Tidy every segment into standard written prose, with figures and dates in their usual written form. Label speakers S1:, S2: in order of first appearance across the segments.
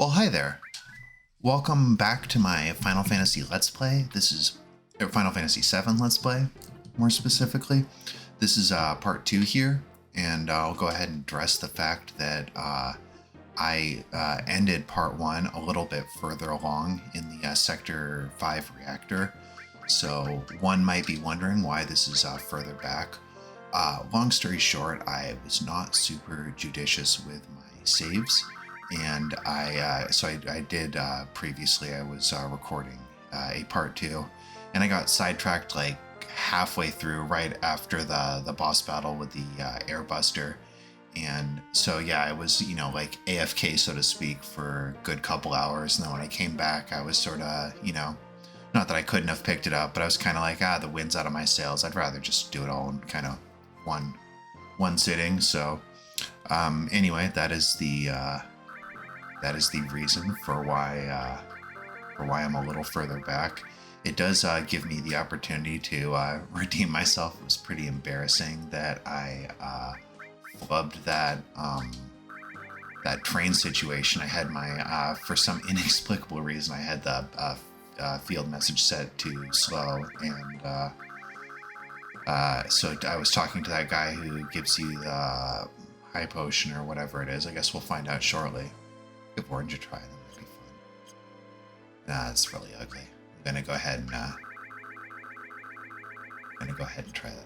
S1: Well, hi there. Welcome back to my Final Fantasy Let's Play. This is Final Fantasy VII Let's Play, more specifically. This is part 2 here, and I'll go ahead and address the fact that I ended part 1 a little bit further along in the Sector 5 reactor. So one might be wondering why this is further back. Long story short, I was not super judicious with my saves. And I did previously, I was recording a part 2, and I got sidetracked like halfway through, right after the boss battle with the airbuster. And so yeah, I was, like AFK, so to speak, for a good couple hours. And then when I came back, I was sort of, not that I couldn't have picked it up, but I was kind of like, the wind's out of my sails. I'd rather just do it all in kind of one sitting. So anyway, that is the reason for why I'm a little further back. It does give me the opportunity to redeem myself. It was pretty embarrassing that I flubbed that train situation. I had my for some inexplicable reason, I had the field message set to slow, and so I was talking to that guy who gives you the high potion or whatever it is. I guess we'll find out shortly. Give Orange a try, that might be fun. Nah, it's really ugly. I'm gonna go ahead and try that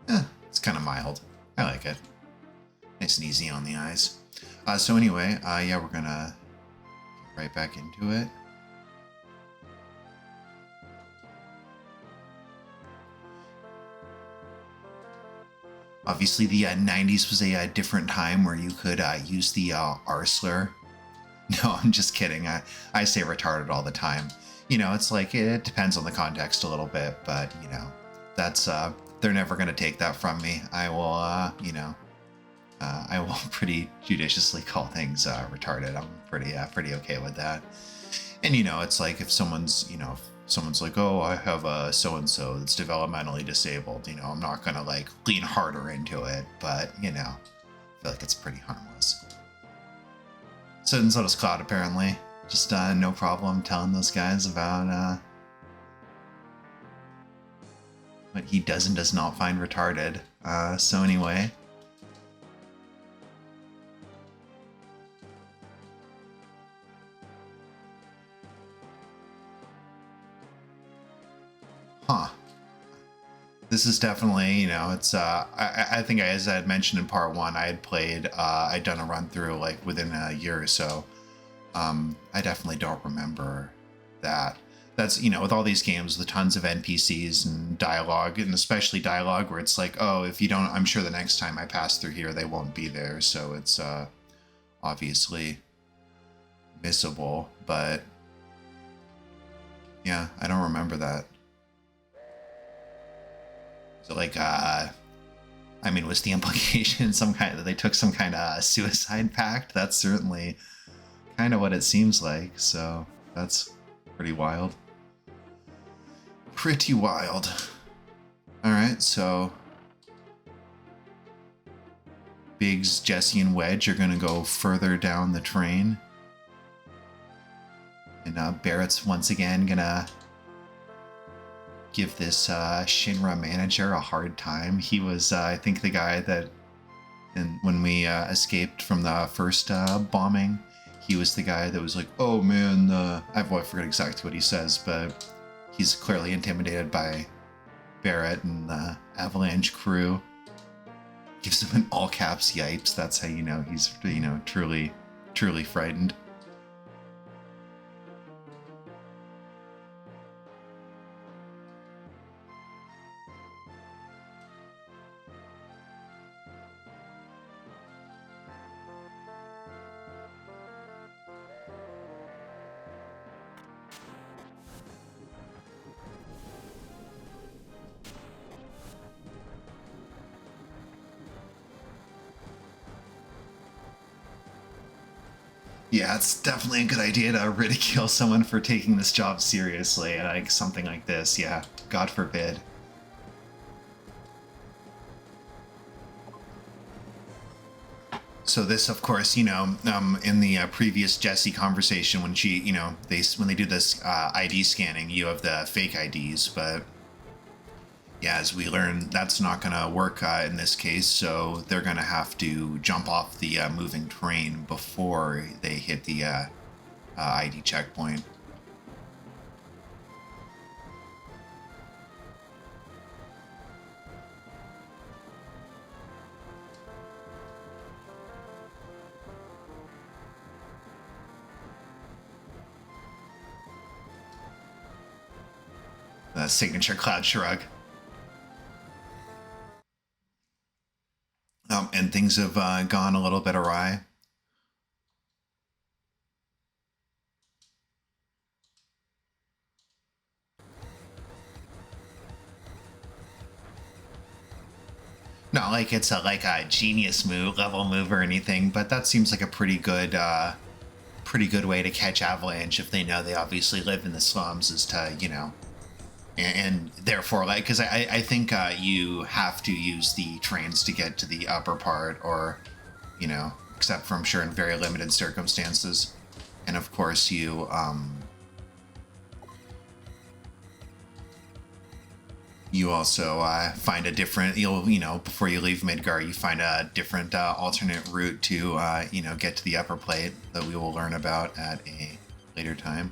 S1: again. It's kind of mild. I like it. Nice and easy on the eyes. So anyway, yeah, we're gonna get right back into it. Obviously, the 90s was a different time where you could use the R slur. No, I'm just kidding. I say retarded all the time. It's like, it depends on the context a little bit, but, that's, they're never going to take that from me. I will, I will pretty judiciously call things retarded. I'm pretty okay with that. And, it's like if someone's like, oh, I have a so-and-so that's developmentally disabled, I'm not going to like lean harder into it, but, I feel like it's pretty harmless. So does Cloud, apparently. Just no problem telling those guys about what he does and does not find retarded. So anyway. This is definitely, it's, I think as I had mentioned in part 1, I had played, I'd done a run through like within a year or so. I definitely don't remember that. That's, with all these games with tons of NPCs and dialogue, and especially dialogue where it's like, oh, if you don't, I'm sure the next time I pass through here, they won't be there. So it's, obviously missable, but yeah, I don't remember that. So like, was the implication that they took some kind of suicide pact? That's certainly kind of what it seems like. So that's pretty wild. Pretty wild. All right, so Biggs, Jesse, and Wedge are gonna go further down the train, and Barrett's once again gonna give this Shinra manager a hard time. He was, I think, the guy that, when we escaped from the first bombing, he was the guy that was like, oh man, I forget exactly what he says, but he's clearly intimidated by Barrett and the Avalanche crew. Gives him an all caps yipes. That's how you know he's, truly frightened. Yeah, it's definitely a good idea to ridicule someone for taking this job seriously, like something like this. Yeah, God forbid. So this, of course, in the previous Jessie conversation, when she, when they do this ID scanning, you have the fake IDs, but yeah, as we learn, that's not going to work in this case. So they're going to have to jump off the moving train before they hit the ID checkpoint. The signature cloud shrug. And things have gone a little bit awry. Not like it's a genius level move or anything, but that seems like a pretty good way to catch Avalanche if they know they obviously live in the slums, is to and therefore, like, because I think you have to use the trains to get to the upper part, or except for, I'm sure, in very limited circumstances. And of course you also find a different, before you leave Midgar, you find a different alternate route to get to the upper plate that we will learn about at a later time.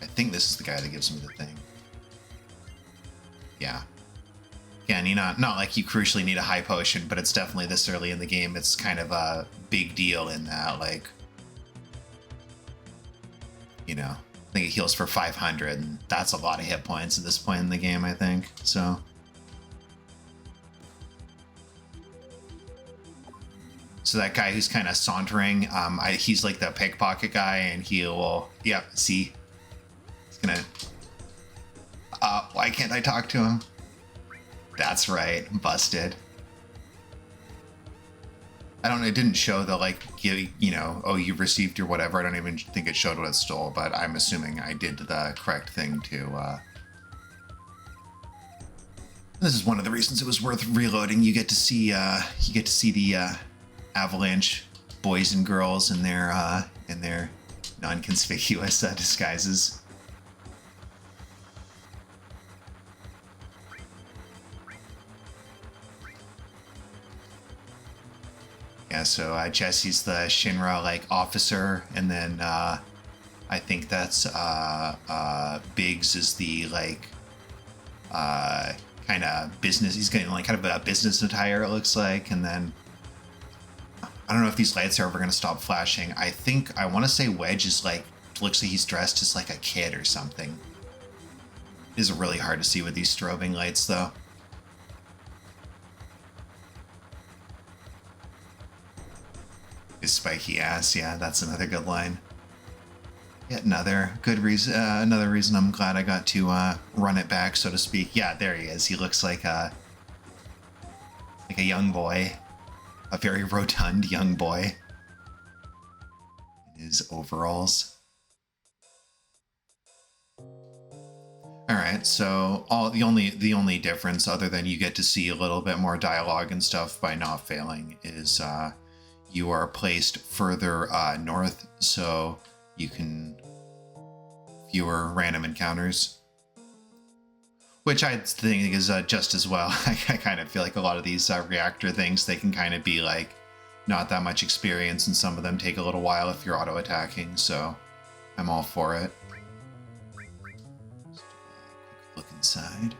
S1: I think this is the guy that gives me the thing. Yeah. Again, not like you crucially need a high potion, but it's definitely this early in the game. It's kind of a big deal in that, like, I think it heals for 500, and that's a lot of hit points at this point in the game, I think. So that guy who's kind of sauntering, he's like the pickpocket guy, and he will, see, he's gonna, why can't I talk to him? That's right, busted. I don't know, it didn't show the, like, oh, you received your whatever. I don't even think it showed what it stole, but I'm assuming I did the correct thing to, This is one of the reasons it was worth reloading. You get to see the Avalanche boys and girls in their non-conspicuous disguises. Yeah, so Jesse's the Shinra like officer, and then I think that's Biggs is the like kind of business. He's getting like kind of a business attire, it looks like, and then I don't know if these lights are ever going to stop flashing. I want to say Wedge is like, looks like he's dressed as like a kid or something. It is really hard to see with these strobing lights, though. His spiky ass, yeah, that's another good line. Yet another good reason. Another reason I'm glad I got to run it back, so to speak. Yeah, there he is. He looks like a young boy, a very rotund young boy in his overalls. All right, so the only difference, other than you get to see a little bit more dialogue and stuff by not failing, is you are placed further north, so you can fewer random encounters, which I think is just as well. I kind of feel like a lot of these reactor things, they can kind of be like not that much experience, and some of them take a little while if you're auto attacking, so I'm all for it. Just a quick look inside.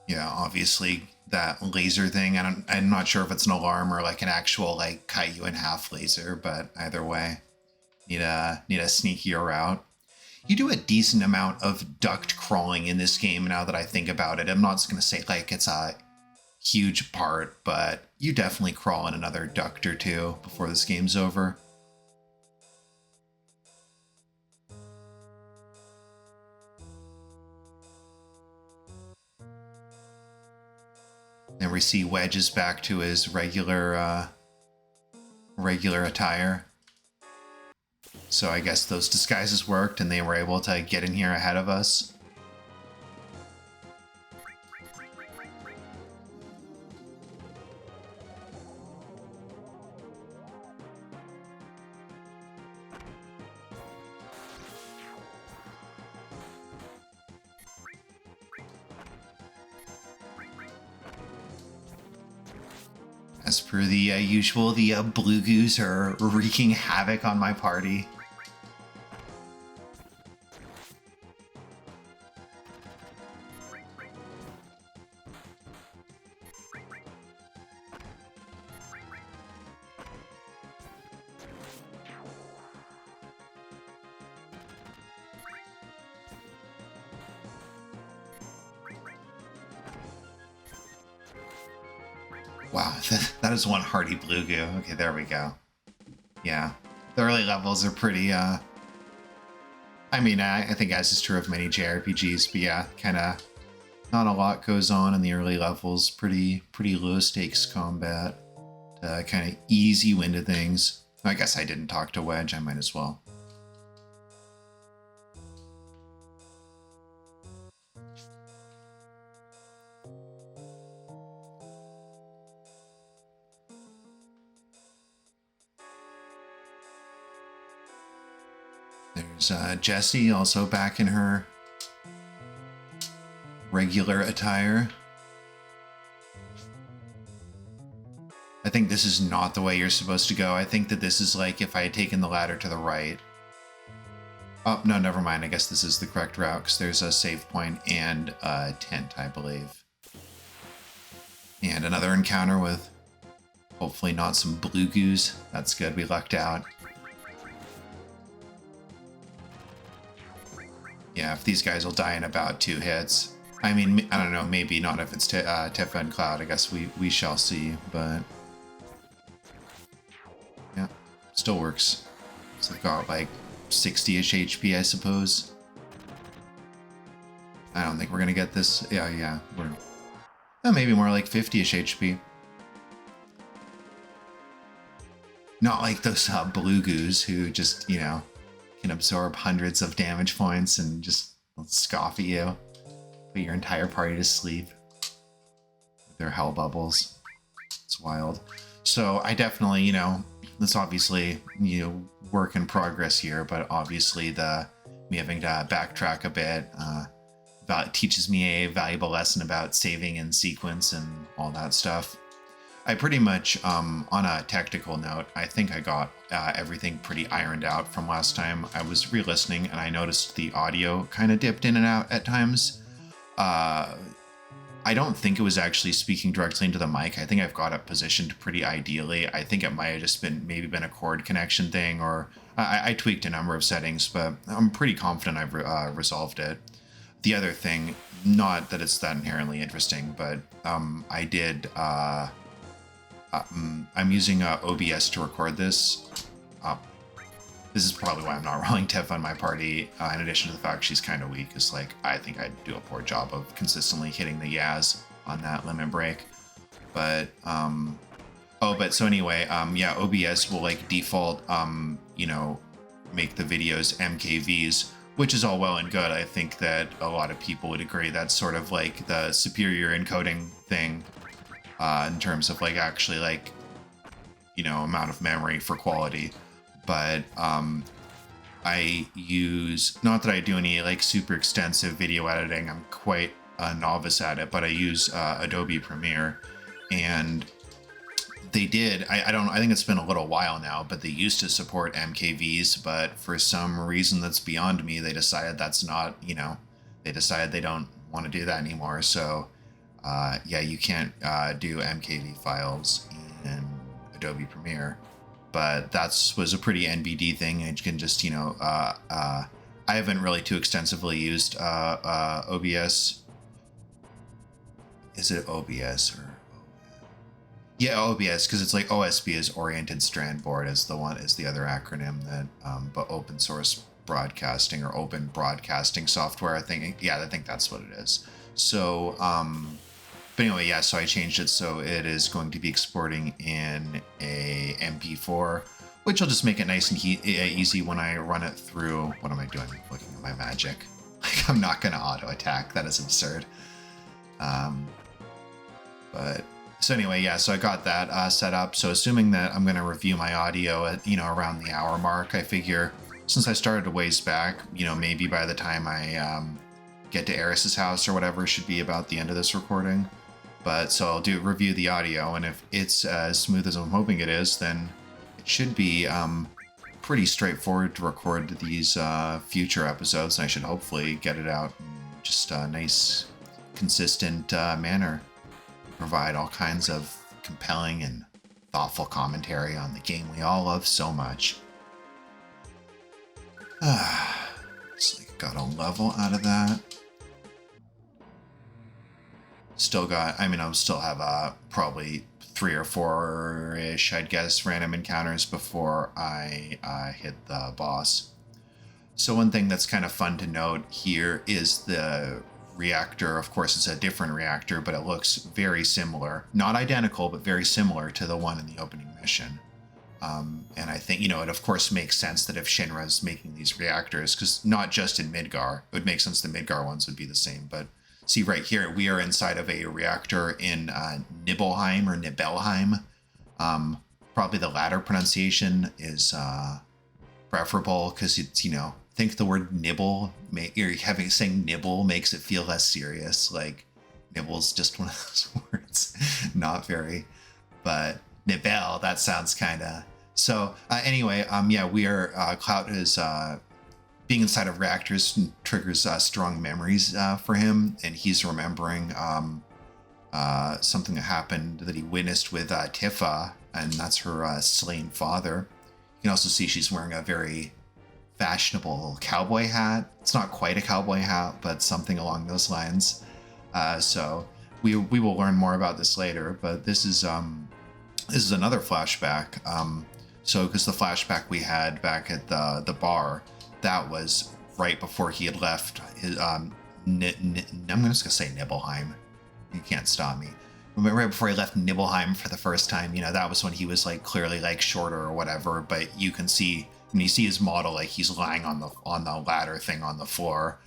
S1: Yeah, obviously that laser thing, I'm not sure if it's an alarm or like an actual like cut you in half laser, but either way, need a sneakier route. You do a decent amount of duct crawling in this game now that I think about it. I'm not going to say like it's a huge part, but you definitely crawl in another duct or two before this game's over. Then we see Wedge is back to his regular attire. So I guess those disguises worked and they were able to get in here ahead of us. As per the usual, the blue goose are wreaking havoc on my party. Wow, that is one hardy blue goo. Okay, there we go. Yeah, the early levels are pretty, I mean, I think as is true of many JRPGs, but yeah, kind of not a lot goes on in the early levels. Pretty low stakes combat to kind of ease you into things. I guess I didn't talk to Wedge, I might as well. There's Jessie, also back in her regular attire. I think this is not the way you're supposed to go. I think that this is like if I had taken the ladder to the right. Oh, no, never mind. I guess this is the correct route because there's a save point and a tent, I believe. And another encounter with hopefully not some blue goose. That's good. We lucked out. Yeah, if these guys will die in about 2 hits. I mean, I don't know, maybe not if it's Tifa and Cloud. I guess we shall see, but yeah, still works. So they've got like 60-ish HP, I suppose. I don't think we're gonna get this. Yeah, we're maybe more like 50-ish HP. Not like those blue goos who just, you know, can absorb hundreds of damage points and just scoff at you, put your entire party to sleep with their hell bubbles. It's wild. So I definitely, you know, this obviously, you know, work in progress here, but obviously me having to backtrack a bit teaches me a valuable lesson about saving in sequence and all that stuff. I pretty much, on a technical note, I think I got everything pretty ironed out from last time. I was re-listening and I noticed the audio kind of dipped in and out at times. I don't think it was actually speaking directly into the mic. I think I've got it positioned pretty ideally. I think it might have just been a cord connection thing, or I tweaked a number of settings, but I'm pretty confident I've resolved it. The other thing, not that it's that inherently interesting, but I did... I'm using OBS to record this. This is probably why I'm not rolling Tiff on my party, in addition to the fact she's kind of weak, because like, I think I'd do a poor job of consistently hitting the Yaz on that limit break. But, so anyway, yeah, OBS will like default, you know, make the videos MKVs, which is all well and good. I think that a lot of people would agree that's sort of like the superior encoding thing. In terms of like actually like, you know, amount of memory for quality, but I use, not that I do any like super extensive video editing, I'm quite a novice at it, but I use Adobe Premiere, and they did, I think it's been a little while now, but they used to support MKVs, but for some reason that's beyond me, they decided that's not, you know, they decided they don't want to do that anymore. So yeah, you can't do MKV files in Adobe Premiere, but that was a pretty NBD thing. And you can just, you know, I haven't really too extensively used OBS. Is it OBS or? Yeah, OBS, because it's like OSB is Oriented Strand Board is the other acronym that, but open source broadcasting or open broadcasting software. I think that's what it is. So, But anyway, yeah, so I changed it so it is going to be exporting in a MP4, which will just make it nice and easy when I run it through. What am I doing? Looking at my magic. Like, I'm not going to auto attack. That is absurd. But so anyway, yeah, so I got that set up. So assuming that I'm going to review my audio at, around the hour mark, I figure since I started a ways back, maybe by the time I get to Eris's house or whatever, should be about the end of this recording. But so I'll review the audio, and if it's as smooth as I'm hoping it is, then it should be pretty straightforward to record these future episodes, and I should hopefully get it out in just a nice, consistent manner. Provide all kinds of compelling and thoughtful commentary on the game we all love so much. Looks like got a level out of that. Still got, I'll still have probably 3 or 4-ish, I'd guess, random encounters before I hit the boss. So one thing that's kind of fun to note here is the reactor. Of course, it's a different reactor, but it looks very similar. Not identical, but very similar to the one in the opening mission. And I think, it of course makes sense that if Shinra's making these reactors, because not just in Midgar, it would make sense the Midgar ones would be the same, but see right here, we are inside of a reactor in Nibelheim or Nibelheim. Probably the latter pronunciation is preferable because it's, think the word nibble, saying nibble makes it feel less serious. Like nibble's just one of those words, not very, but Nibel, that sounds kind of. So anyway, yeah, we are, Cloud is, being inside of reactors triggers strong memories for him, and he's remembering something that happened that he witnessed with Tifa, and that's her slain father. You can also see she's wearing a very fashionable cowboy hat. It's not quite a cowboy hat, but something along those lines. So we will learn more about this later, but this is another flashback. So because the flashback we had back at the bar, that was right before he had left his, I'm just gonna say Nibelheim. You can't stop me. Right before he left Nibelheim for the first time, that was when he was like clearly like shorter or whatever, but you can see, when you see his model, like he's lying on the ladder thing on the floor,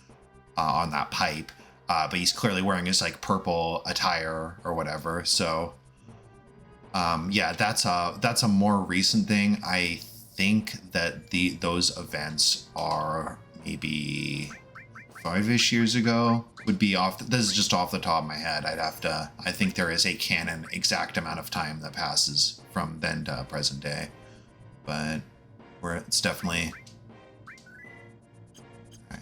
S1: on that pipe, but he's clearly wearing his like purple attire or whatever. So yeah, that's a more recent thing. I think that those events are maybe 5-ish years ago. Would be off. This is just off the top of my head. I think there is a canon exact amount of time that passes from then to present day, but it's definitely. All right.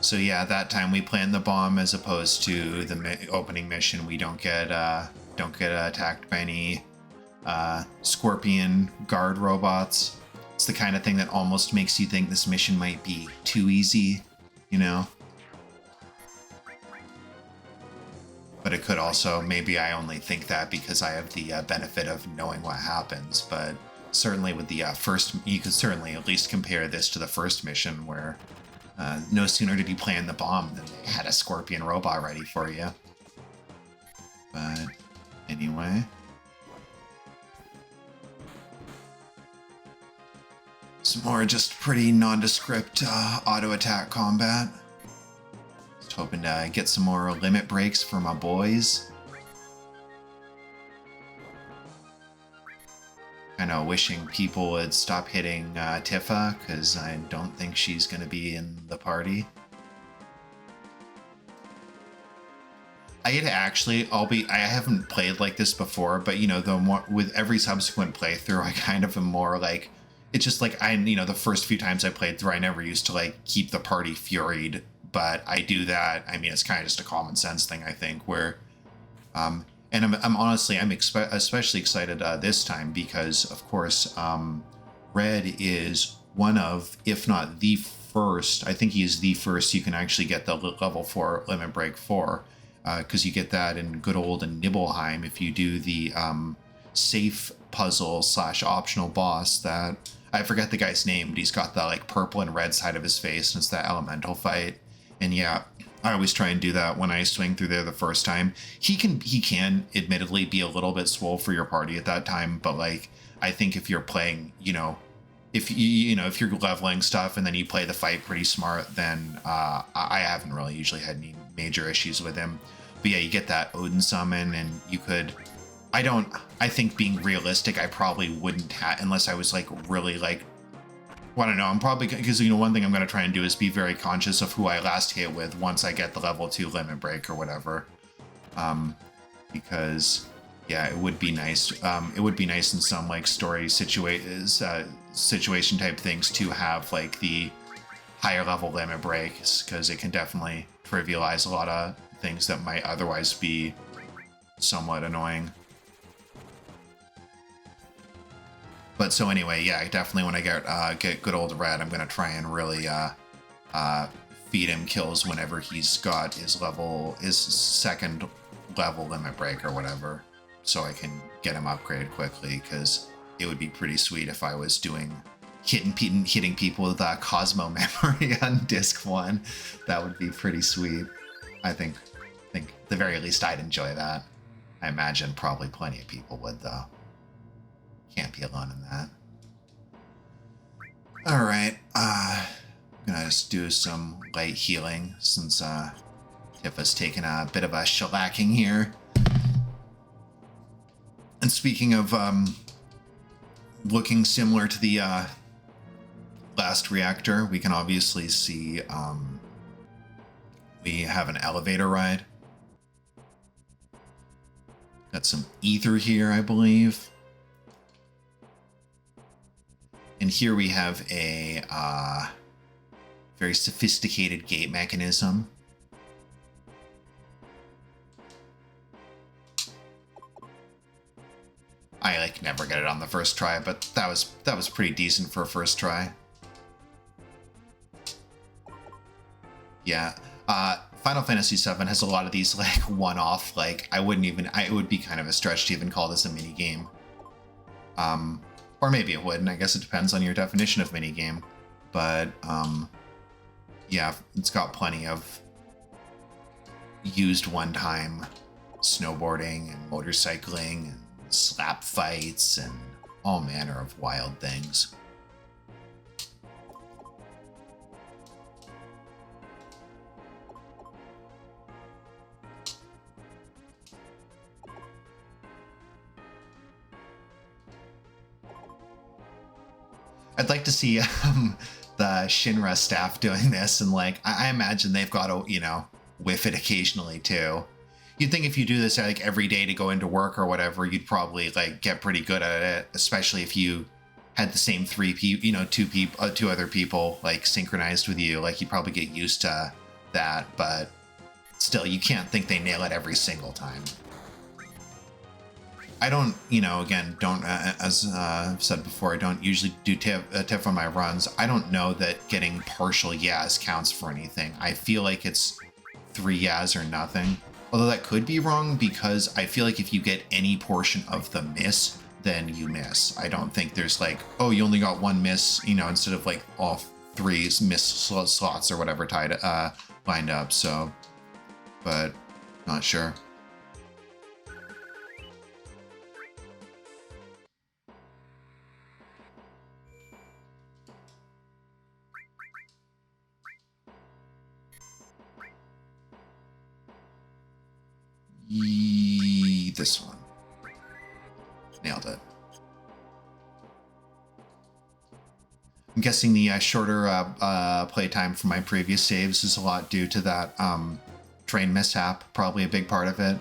S1: So yeah, that time we plant the bomb as opposed to the opening mission. We don't get attacked by any scorpion guard robots. It's the kind of thing that almost makes you think this mission might be too easy, But it could also, maybe I only think that because I have the benefit of knowing what happens. But certainly with the first, you could certainly at least compare this to the first mission where no sooner did you plant the bomb than they had a scorpion robot ready for you. But anyway. Some more just pretty nondescript auto attack combat. Just hoping to get some more limit breaks for my boys. Kind of wishing people would stop hitting Tifa, because I don't think she's going to be in the party. I haven't played like this before, but with every subsequent playthrough, I kind of am more like, it's just like the first few times I played through, I never used to like keep the party furied, but I do that. It's kind of just a common sense thing, I think, where, and I'm honestly, especially excited this time because, of course, Red is one of, if not the first, I think he is the first you can actually get the level 4 limit break for, because you get that in good old Nibelheim if you do the safe puzzle slash optional boss that I forget the guy's name, but he's got the like purple and red side of his face, and it's that elemental fight. And yeah, I always try and do that when I swing through there the first time. He can admittedly be a little bit swole for your party at that time, but like I think if you're playing, if if you're leveling stuff and then you play the fight pretty smart, then I haven't really usually had any major issues with him. But yeah, you get that Odin summon, and you could. I think being realistic, I probably wouldn't have unless I was like really like. Well, I don't know. I'm probably because one thing I'm going to try and do is be very conscious of who I last hit with once I get the level 2 limit break or whatever. Because yeah, it would be nice. It would be nice in some like story situation type things to have like the higher level limit breaks, because it can definitely trivialize a lot of things that might otherwise be somewhat annoying. But so anyway, yeah, definitely when I get good old Red, I'm gonna try and really feed him kills whenever he's got his second level limit break or whatever, so I can get him upgraded quickly. Because it would be pretty sweet if I was hitting people with Cosmo memory on disc 1. That would be pretty sweet. I think at the very least I'd enjoy that. I imagine probably plenty of people would though. Can't be alone in that. All right, I'm gonna just do some light healing since Tifa's taken a bit of a shellacking here. And speaking of looking similar to the last reactor, we can obviously see we have an elevator ride. Got some ether here, I believe. And here we have a very sophisticated gate mechanism. I like never get it on the first try, but that was pretty decent for a first try. Yeah, Final Fantasy VII has a lot of these like one-off, like it would be kind of a stretch to even call this a mini game. Or maybe it wouldn't. I guess it depends on your definition of minigame. But yeah, it's got plenty of used one-time snowboarding and motorcycling and slap fights and all manner of wild things. I'd like to see the Shinra staff doing this, and like I imagine they've got to whiff it occasionally too. You'd think if you do this like every day to go into work or whatever, you'd probably like get pretty good at it, especially if you had the same two other people like synchronized with you. Like you'd probably get used to that, but still, you can't think they nail it every single time. I don't, as I've said before, I don't usually do TIF on my runs. I don't know that getting partial Yaz counts for anything. I feel like it's 3 Yaz or nothing. Although that could be wrong, because I feel like if you get any portion of the miss, then you miss. I don't think there's like, oh, you only got 1 miss, instead of like all 3 miss slots or whatever lined up. So, but not sure. This one. Nailed it. I'm guessing the shorter playtime from my previous saves is a lot due to that train mishap, probably a big part of it.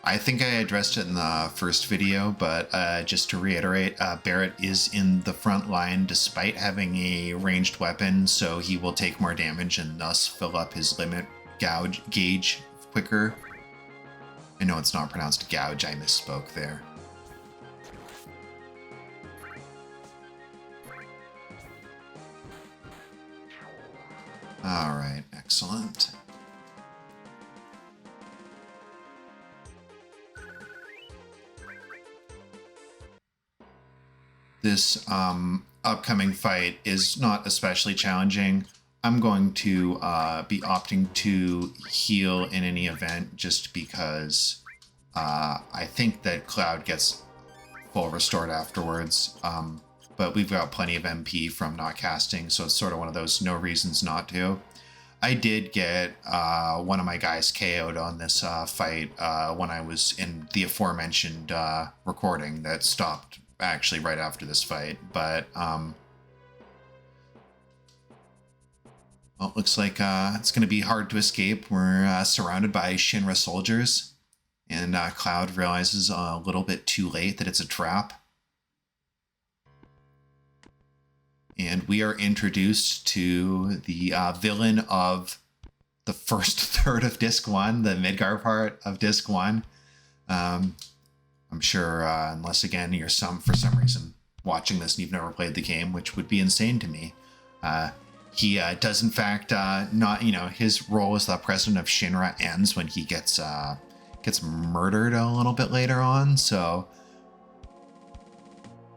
S1: I think I addressed it in the first video, but just to reiterate, Barrett is in the front line despite having a ranged weapon, so he will take more damage and thus fill up his limit gauge quicker. I know it's not pronounced gouge, I misspoke there. All right, excellent. This upcoming fight is not especially challenging. I'm going to be opting to heal in any event just because I think that Cloud gets full restored afterwards. But we've got plenty of MP from not casting, so it's sort of one of those no reasons not to. I did get one of my guys KO'd on this fight when I was in the aforementioned recording that stopped actually right after this fight, but well, it looks like it's going to be hard to escape. We're surrounded by Shinra soldiers, and Cloud realizes a little bit too late that it's a trap. And we are introduced to the villain of the first third of Disc 1, the Midgar part of Disc 1. I'm sure, unless again you're for some reason watching this and you've never played the game, which would be insane to me. He does in fact not, his role as the president of Shinra ends when he gets murdered a little bit later on. So,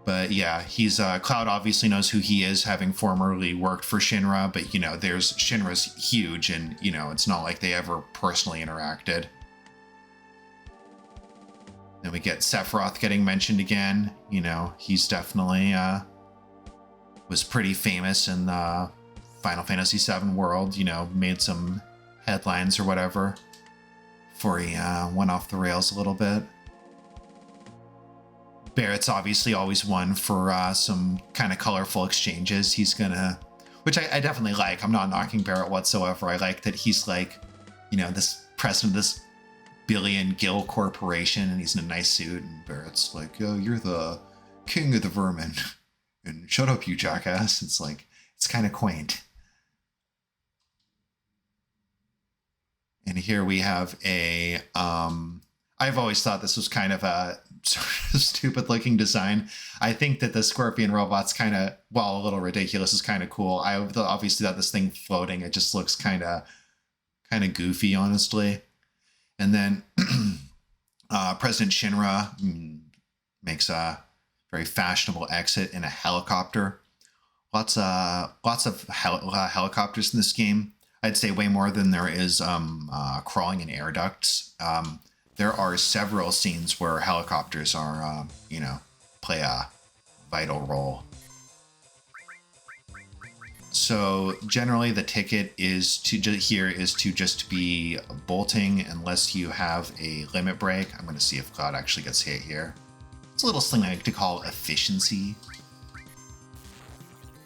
S1: but yeah, he's Cloud obviously knows who he is, having formerly worked for Shinra. But there's Shinra's huge, and it's not like they ever personally interacted. Then we get Sephiroth getting mentioned again. He's definitely was pretty famous in the Final Fantasy VII world. Made some headlines or whatever before he went off the rails a little bit. Barrett's obviously always one for some kind of colorful exchanges. He's gonna, which I definitely like. I'm not knocking Barrett whatsoever. I like that he's like, this president of this billion Gil corporation, and he's in a nice suit, and Barrett's like, "Yo, you're the king of the vermin," and "Shut up, you jackass." It's like, it's kind of quaint. And here we have a I've always thought this was kind of a sort of stupid looking design. I think that the scorpion robot's kind of, while a little ridiculous, is kind of cool. I obviously thought this thing floating, it just looks kind of goofy, honestly. And then President Shinra makes a very fashionable exit in a helicopter. Lots of helicopters in this game. I'd say way more than there is crawling in air ducts. There are several scenes where helicopters are, play a vital role. So generally the ticket is to just be bolting unless you have a limit break. I'm going to see if Cloud actually gets hit here. It's a little thing I like to call efficiency.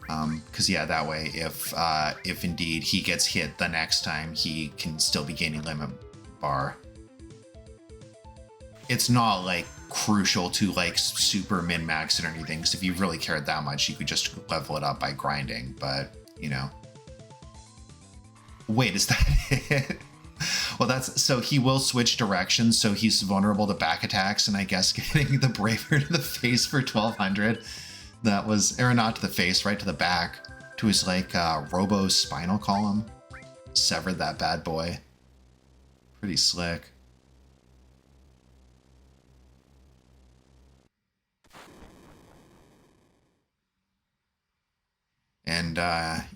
S1: Because that way if indeed he gets hit the next time, he can still be gaining limit bar. It's not like crucial to like super min-max it or anything, because if you really cared that much, you could just level it up by grinding. But wait, is that it? Well, so he will switch directions, so he's vulnerable to back attacks, and I guess getting the Braver to the face for 1200. That was, or not to the face, right to the back, to his like robo spinal column. Severed that bad boy. Pretty slick. And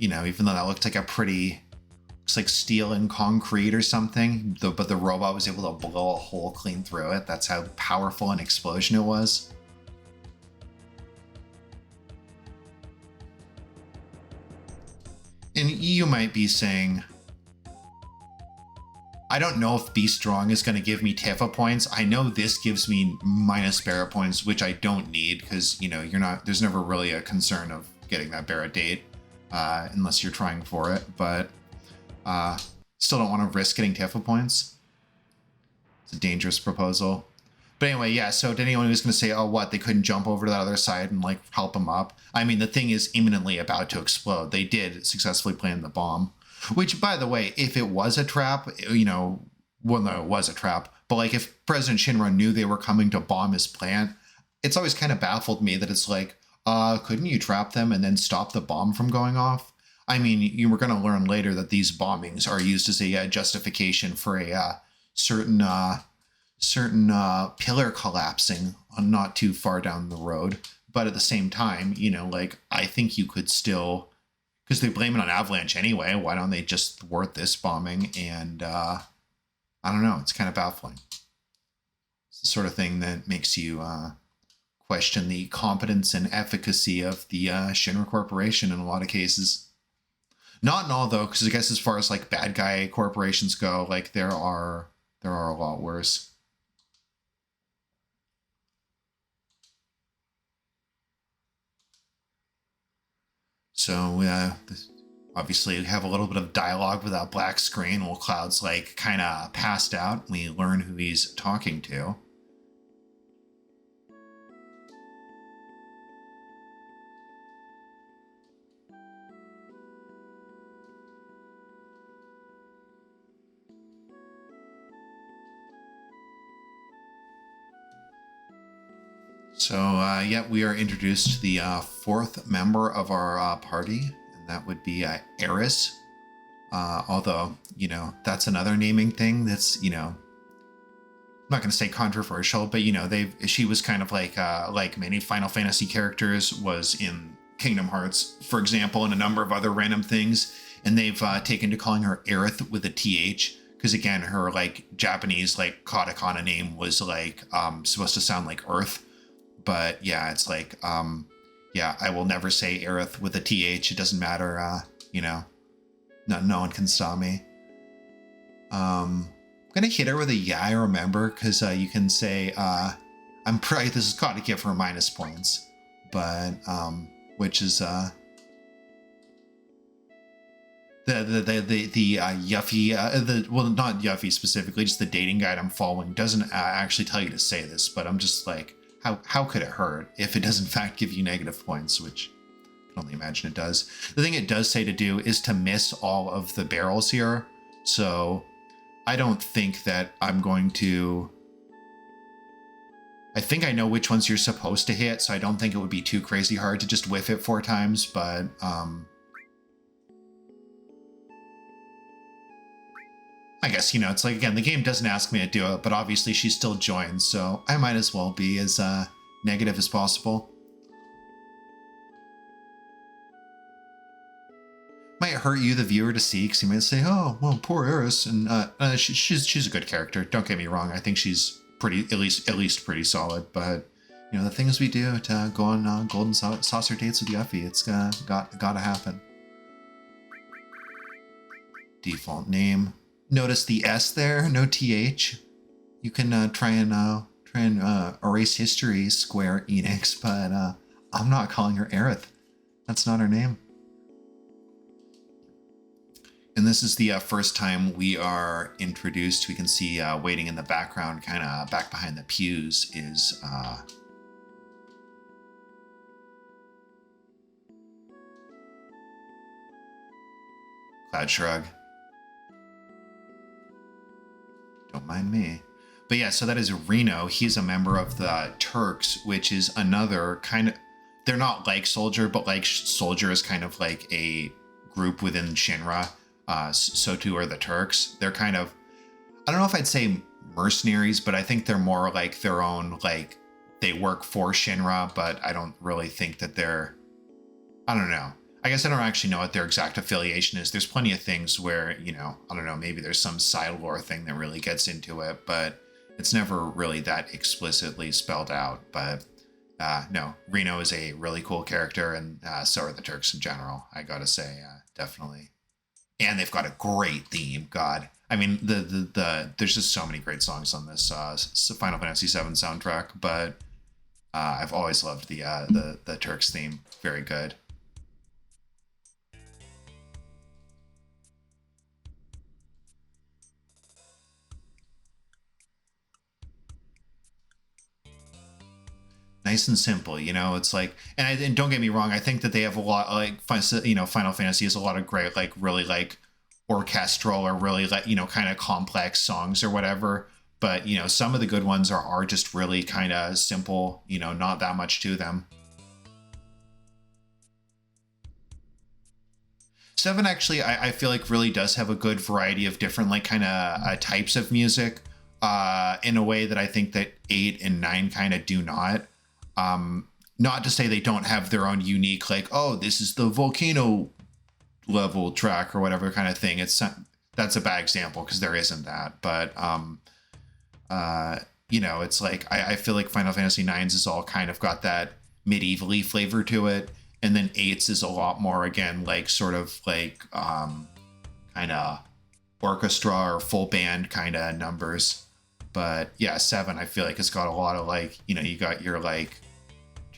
S1: even though that looked like looks like steel and concrete or something, but the robot was able to blow a hole clean through it. That's how powerful an explosion it was. And you might be saying, I don't know if Be Strong is going to give me Tifa points. I know this gives me minus Barrett points, which I don't need because, there's never really a concern of getting that Barrett date unless you're trying for it. But still don't want to risk getting Tifa points. It's a dangerous proposal. But anyway, yeah, so to anyone who's going to say, oh, what, they couldn't jump over to that other side and, like, help them up. I mean, the thing is imminently about to explode. They did successfully plant the bomb. Which, by the way, if it was a trap, you know, well, no, it was a trap. But, like, if President Shinra knew they were coming to bomb his plant, it's always kind of baffled me that it's like, couldn't you trap them and then stop the bomb from going off? I mean, you were going to learn later that these bombings are used as a justification for a certain pillar collapsing on not too far down the road. But at the same time, you know, like, I think you could still, because they blame it on Avalanche anyway, why don't they just thwart this bombing? And I don't know, it's kind of baffling. It's the sort of thing that makes you question the competence and efficacy of the Shinra Corporation in a lot of cases. Not in all, though, because I guess as far as, like, bad guy corporations go, like, there are a lot worse. So obviously we have a little bit of dialogue with that black screen while Cloud's, like, kind of passed out. We learn who he's talking to. So, yeah, we are introduced to the fourth member of our party, and that would be Eris. Although, you know, that's another naming thing that's, you know, I'm not going to say controversial, but, you know, she was kind of like many Final Fantasy characters was in Kingdom Hearts, for example, and a number of other random things. And they've taken to calling her Aerith with a TH. Because again, her, like, Japanese, like, katakana name was, like, supposed to sound like Earth. But yeah, it's like, yeah, I will never say Aerith with a TH. It doesn't matter, you know, no one can stop me. I'm gonna hit her with a yeah, I remember, because you can say, I'm probably, this is got to give her minus points, but, which is, the Yuffie, well, not Yuffie specifically, just the dating guide I'm following doesn't actually tell you to say this, but I'm just like, how could it hurt if it does in fact give you negative points, which I can only imagine it does. The thing it does say to do is to miss all of the barrels here. So I don't think that I'm going to, I think I know which ones you're supposed to hit, so I don't think it would be too crazy hard to just whiff it 4 times, but I guess, you know, it's like, again, the game doesn't ask me to do it, but obviously she still joins, so I might as well be as negative as possible. Might hurt you, the viewer, to see, because you might say, oh, well, poor Eris, and she's a good character. Don't get me wrong. I think she's pretty, at least pretty solid, but, you know, the things we do to go on golden saucer dates with Yuffie, it's gotta happen. Default name. Notice the S there, no TH. You can try and erase history, Square Enix, but I'm not calling her Aerith. That's not her name. And this is the first time we are introduced. We can see waiting in the background, kind of back behind the pews, is Cloud Shrug. Don't mind me. But yeah, so that is Reno. He's a member of the Turks, which is another kind of, they're not like Soldier, but like Soldier is kind of like a group within Shinra. So too are the Turks. They're kind of, I don't know if I'd say mercenaries, but I think they're more like their own, like, they work for Shinra, but I don't really think that they're, I don't know. I guess I don't actually know what their exact affiliation is. There's plenty of things where, you know, I don't know, maybe there's some side lore thing that really gets into it, but it's never really that explicitly spelled out. But no, Reno is a really cool character, and so are the Turks in general, I gotta say, definitely. And they've got a great theme. God, I mean, there's just so many great songs on this Final Fantasy VII soundtrack, but I've always loved the Turks theme. Very good. nice and simple, you know. It's like, and don't get me wrong, I think that they have a lot, like, you know, Final Fantasy has a lot of great, like, really, like, orchestral or really, like, you know, kind of complex songs or whatever. But, you know, some of the good ones are just really kind of simple, you know, not that much to them. 7 actually, I feel like really does have a good variety of different, like, kind of types of music, in a way that I think that 8 and 9 kind of do not. Not to say they don't have their own unique, like, oh, this is the volcano level track or whatever kind of thing. That's a bad example because there isn't that. But you know, it's like I feel like Final Fantasy 9's is all kind of got that medievally flavor to it, and then 8's is a lot more, again, like sort of like kind of orchestra or full band kind of numbers. But yeah, 7 I feel like it's got a lot of, like, you know, you got your like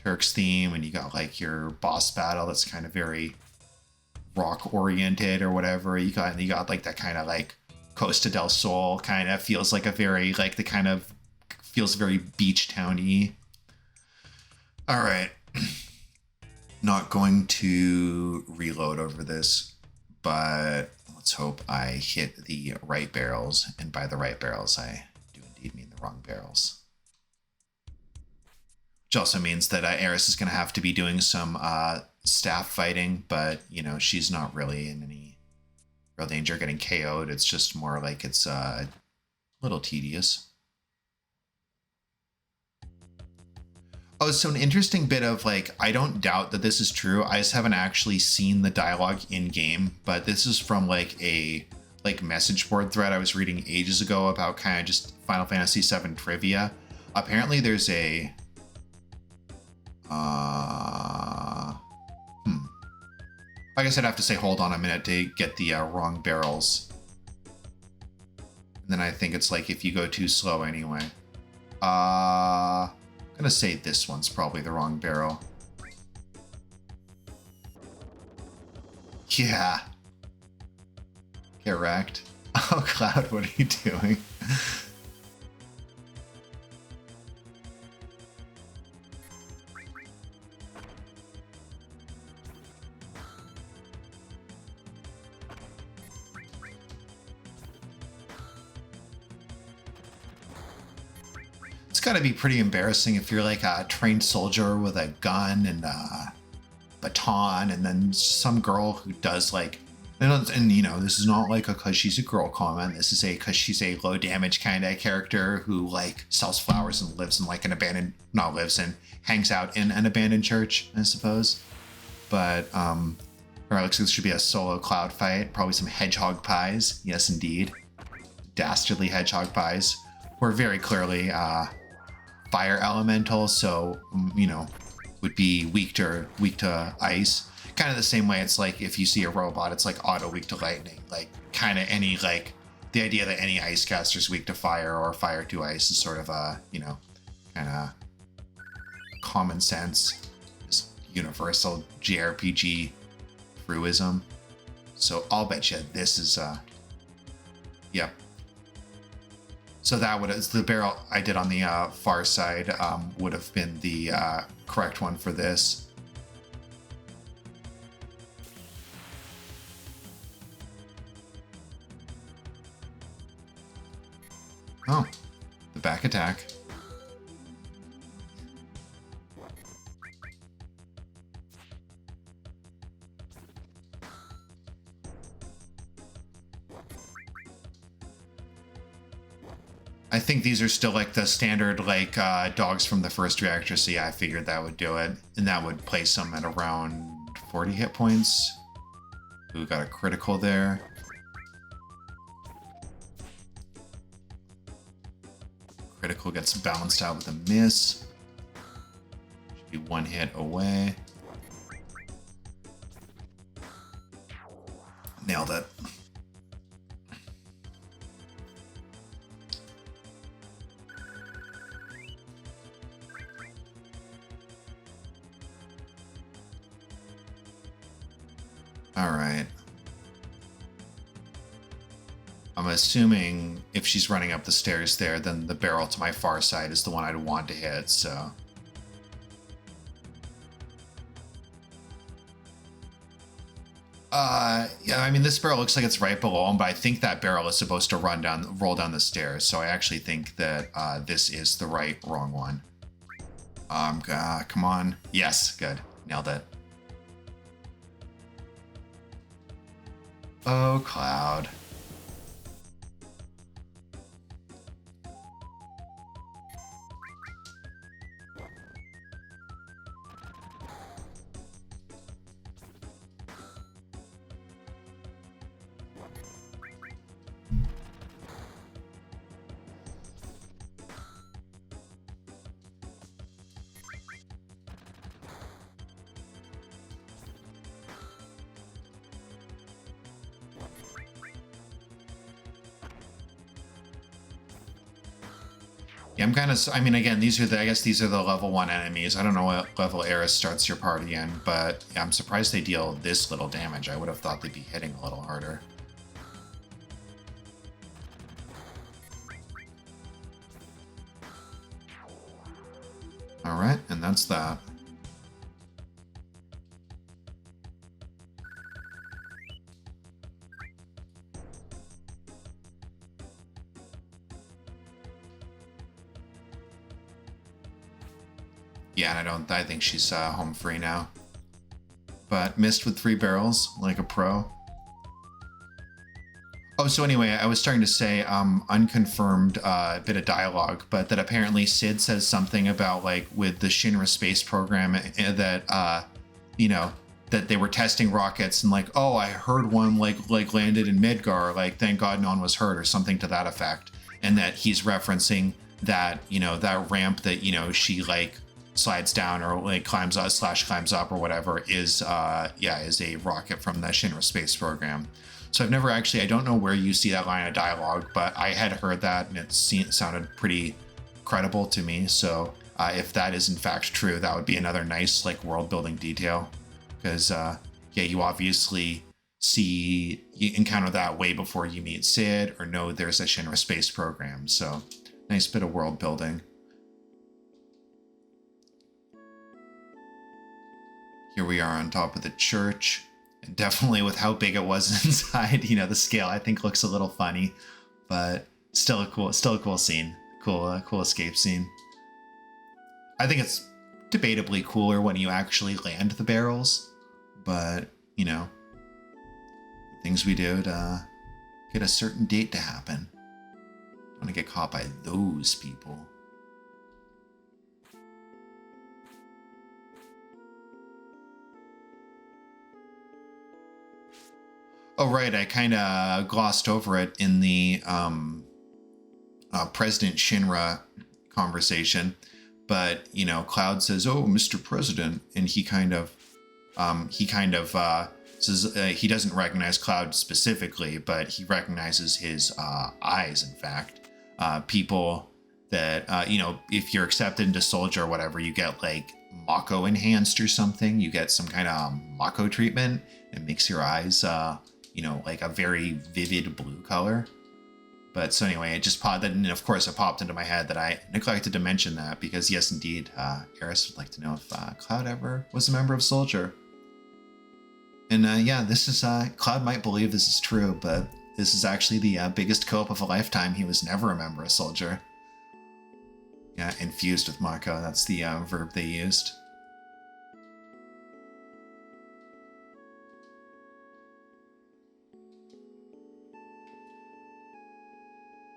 S1: Turk's theme, and you got like your boss battle that's kind of very rock oriented or whatever. You got like that kind of like Costa del Sol kind of feels like a very, like, the kind of feels very beach towny. All right. Not going to reload over this, but let's hope I hit the right barrels. And by the right barrels, I do indeed mean the wrong barrels. Which also means that Eris is going to have to be doing some staff fighting, but, you know, she's not really in any real danger of getting KO'd. It's just more like it's a little tedious. Oh, so an interesting bit of, like, I don't doubt that this is true. I just haven't actually seen the dialogue in game, but this is from like a message board thread I was reading ages ago about kind of just Final Fantasy VII trivia. Apparently there's a I guess I'd have to say hold on a minute to get the wrong barrels. And then I think it's like if you go too slow anyway. I'm gonna say this one's probably the wrong barrel. Yeah. Get wrecked. Oh, Cloud, what are you doing? It's got to be pretty embarrassing if you're like a trained soldier with a gun and a baton, and then some girl who does like, and you know, this is not like a cause she's a girl comment. This is a cause she's a low damage kind of character who like sells flowers and lives in like an abandoned, not lives in, hangs out in an abandoned church, I suppose. But or it looks like this should be a solo Cloud fight. Probably some hedgehog pies. Yes, indeed. Dastardly hedgehog pies. We're very clearly fire elemental, so, you know, would be weak to ice. Kind of the same way it's like if you see a robot, it's like auto weak to lightning. Like kind of any, like the idea that any ice caster is weak to fire or fire to ice is sort of a, you know, kind of common sense, just universal JRPG truism. So I'll bet you this is yep. So that would, the barrel I did on the far side would have been the correct one for this. Oh, the back attack. I think these are still like the standard like dogs from the first reactor, so yeah, I figured that would do it. And that would place them at around 40 hit points. Ooh, got a critical there. Critical gets balanced out with a miss. Should be one hit away. Nailed it. All right. I'm assuming if she's running up the stairs there, then the barrel to my far side is the one I'd want to hit, so. Yeah, I mean, this barrel looks like it's right below him, but I think that barrel is supposed to roll down the stairs. So I actually think that this is the wrong one. Come on. Yes, good. Nailed it. Oh, Cloud. Yeah, I'm kind of, I mean, again, I guess these are the level 1 enemies. I don't know what level Eris starts your party in, but yeah, I'm surprised they deal this little damage. I would have thought they'd be hitting a little harder. All right, and that's that. Yeah, and I think she's home free now. But missed with 3 barrels, like a pro. Oh, so anyway, I was starting to say unconfirmed bit of dialogue, but that apparently Sid says something about, like, with the Shinra space program that, you know, that they were testing rockets and, like, oh, I heard one like landed in Midgar, like, thank God no one was hurt, or something to that effect. And that he's referencing that, you know, that ramp that, you know, she, like, slides down or like climbs up or whatever is a rocket from the Shinra space program. So I've never actually, I don't know where you see that line of dialogue, but I had heard that and it sounded pretty credible to me. So if that is in fact true, that would be another nice like world building detail, because yeah, you obviously you encounter that way before you meet Sid or know there's a Shinra space program. So nice bit of world building. Here we are on top of the church, and definitely with how big it was inside, you know, the scale I think looks a little funny, but still a cool scene, cool escape scene. I think it's debatably cooler when you actually land the barrels, but you know, things we do to get a certain date to happen. Don't want to get caught by those people. Oh, right. I kind of glossed over it in the President Shinra conversation. But, you know, Cloud says, oh, Mr. President. And he kind of says he doesn't recognize Cloud specifically, but he recognizes his eyes, in fact. People that, you know, if you're accepted into Soldier or whatever, you get like Mako enhanced or something. You get some kind of Mako treatment. It makes your eyes you know, like a very vivid blue color. But so anyway, it just popped, and of course it popped into my head that I neglected to mention that, because yes, indeed, Eris would like to know if Cloud ever was a member of Soldier. And yeah, this is, Cloud might believe this is true, but this is actually the biggest cope of a lifetime. He was never a member of Soldier. Yeah, infused with Mako, that's the verb they used.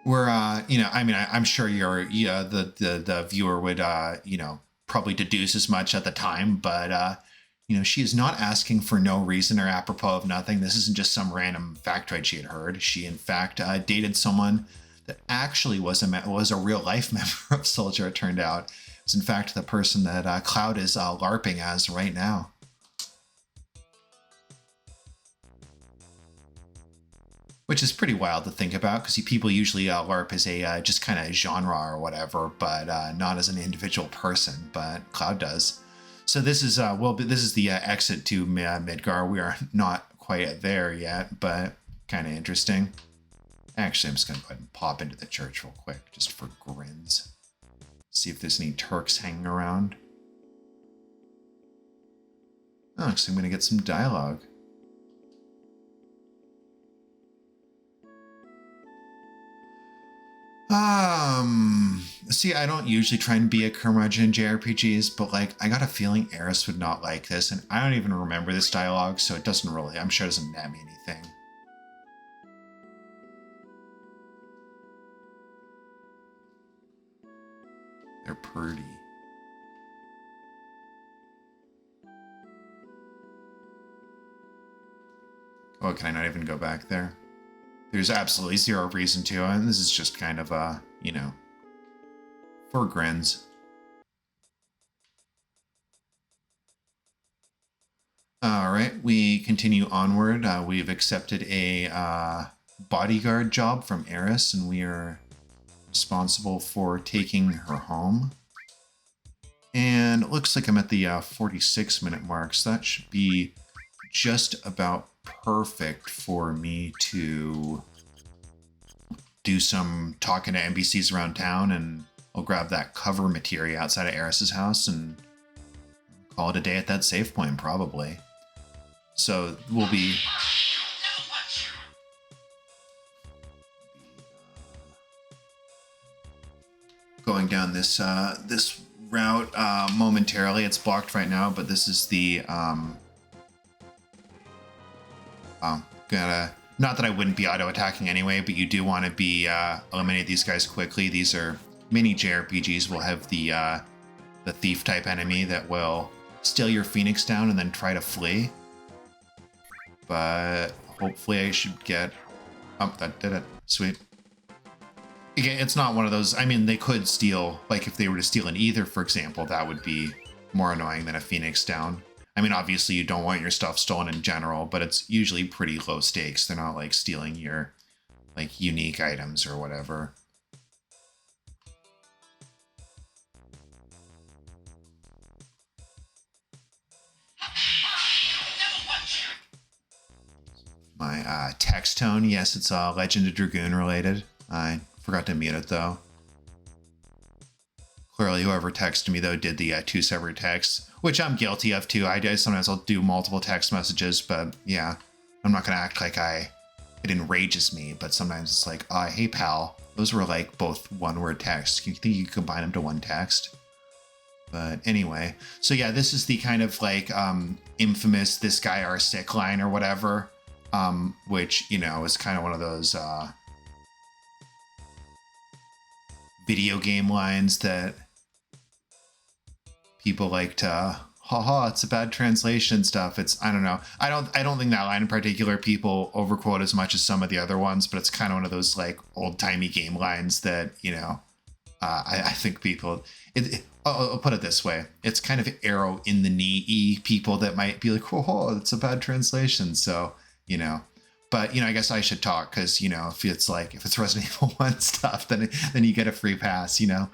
S1: We're you know, I mean, I'm sure the viewer would you know, probably deduce as much at the time, but you know, she is not asking for no reason or apropos of nothing. This isn't just some random factoid she had heard. She in fact dated someone that actually was a real life member of Soldier. It turned out it's in fact the person that Cloud is LARPing as right now. Which is pretty wild to think about, because people usually LARP as a just kind of genre or whatever, but not as an individual person. But Cloud does. So this is this is the exit to Midgar. We are not quite there yet, but kind of interesting. Actually, I'm just gonna go ahead and pop into the church real quick, just for grins. See if there's any Turks hanging around. Oh, actually, I'm gonna get some dialogue. See, I don't usually try and be a curmudgeon in JRPGs, but like, I got a feeling Eris would not like this, and I don't even remember this dialogue, so it doesn't really, I'm sure it doesn't net me anything. They're pretty. Oh, can I not even go back there? There's absolutely zero reason to, and this is just kind of, you know, for grins. All right, we continue onward. We've accepted a bodyguard job from Eris, and we are responsible for taking her home. And it looks like I'm at the 46-minute mark, so that should be just about perfect for me to do some talking to NPCs around town, and I'll grab that cover materia outside of Eris's house and call it a day at that save point, probably. So we'll be going down this this route momentarily. It's blocked right now, but this is the not that I wouldn't be auto attacking anyway, but you do want to be eliminate these guys quickly. These are mini JRPGs. Will have the thief type enemy that will steal your Phoenix down and then try to flee. But hopefully I should get... Oh, that did it. Sweet. Again, it's not one of those... I mean, they could steal... Like, if they were to steal an Ether, for example, that would be more annoying than a Phoenix down. I mean, obviously you don't want your stuff stolen in general, but it's usually pretty low stakes. They're not, like, stealing your, like, unique items or whatever. My text tone, yes, it's Legend of Dragoon related. I forgot to mute it though. Clearly, whoever texted me though did the 2 separate texts, which I'm guilty of too. Sometimes I'll do multiple text messages, but yeah, I'm not gonna act like it enrages me. But sometimes it's like, hey pal, those were like both one-word texts. You think you could combine them to one text? But anyway, so yeah, this is the kind of like infamous "this guy are sick" line or whatever. Which, you know, is kind of one of those video game lines that people like to, haha, it's a bad translation stuff. It's, I don't know. I don't think that line in particular people overquote as much as some of the other ones, but it's kind of one of those like old timey game lines that, you know, I think people, I'll put it this way. It's kind of arrow in the knee people that might be like, oh, it's a bad translation. So, you know, but, you know, I guess I should talk because, you know, if it's Resident Evil 1 stuff, then you get a free pass, you know.